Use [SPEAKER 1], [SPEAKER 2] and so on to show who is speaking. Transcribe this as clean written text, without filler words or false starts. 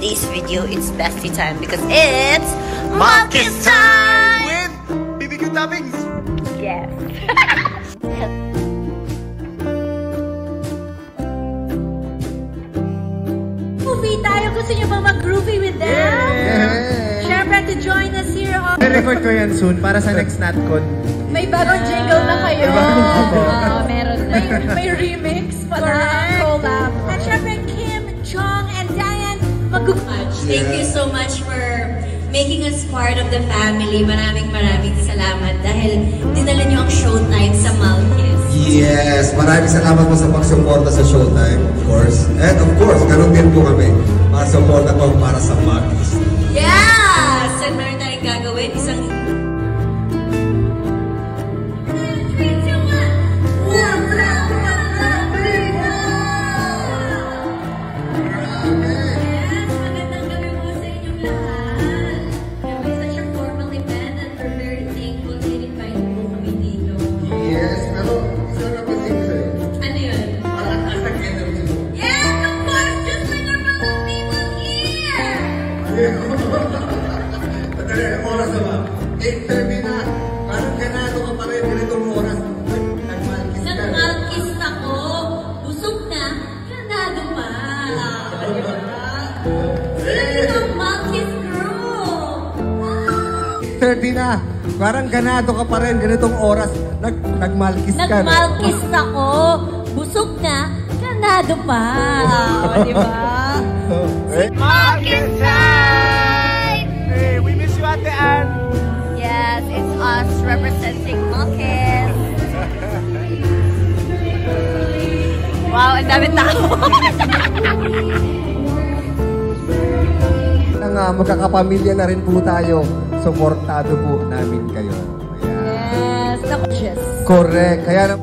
[SPEAKER 1] today's video, it's bestie time because it's Malkis time!
[SPEAKER 2] With BBQ toppings!
[SPEAKER 1] Yes.
[SPEAKER 3] Movie tayo. Gusto niyo bang mag-groovy with them?
[SPEAKER 2] Yeah.
[SPEAKER 3] Siyempre, to join us here on...
[SPEAKER 2] I-record ko yan soon para sa next NatCon.
[SPEAKER 3] May bagong jingle na kayo.
[SPEAKER 1] Meron.
[SPEAKER 3] May remix pala. Collab. At syempre, Kim, Chong, and Diane,
[SPEAKER 4] Thank you so much for making us part of the family. Maraming salamat dahil dinala niyo ang Showtime sa Malkis.
[SPEAKER 5] Yes, maraming salamat po sa pagsuporta sa Showtime, of course. And of course, ganun din po kami para suporta ko para sa Malkis.
[SPEAKER 4] Yes! And meron tayong gagawin. Isang...
[SPEAKER 5] Oras na ba? 8:30 na. Parang ganado ka pa rin. Ganitong oras. Nagmalkis ka.
[SPEAKER 4] Nagmalkis ako. Busog na. Ganado pa. Nagmalkis girl.
[SPEAKER 5] 8:30 na. Parang ganado ka pa rin. Ganitong oras. Nagmalkis ka.
[SPEAKER 4] Nagmalkis ako. Busog na. Ganado pa. Diba?
[SPEAKER 2] Malkis time! Hey, we miss you, Ate Ann.
[SPEAKER 1] Yes, it's us representing Malkis. Wow, ang dami tao.
[SPEAKER 5] Magkakapamilya na rin po tayo. Suportado po namin kayo.
[SPEAKER 3] yes,
[SPEAKER 5] Correct. Kaya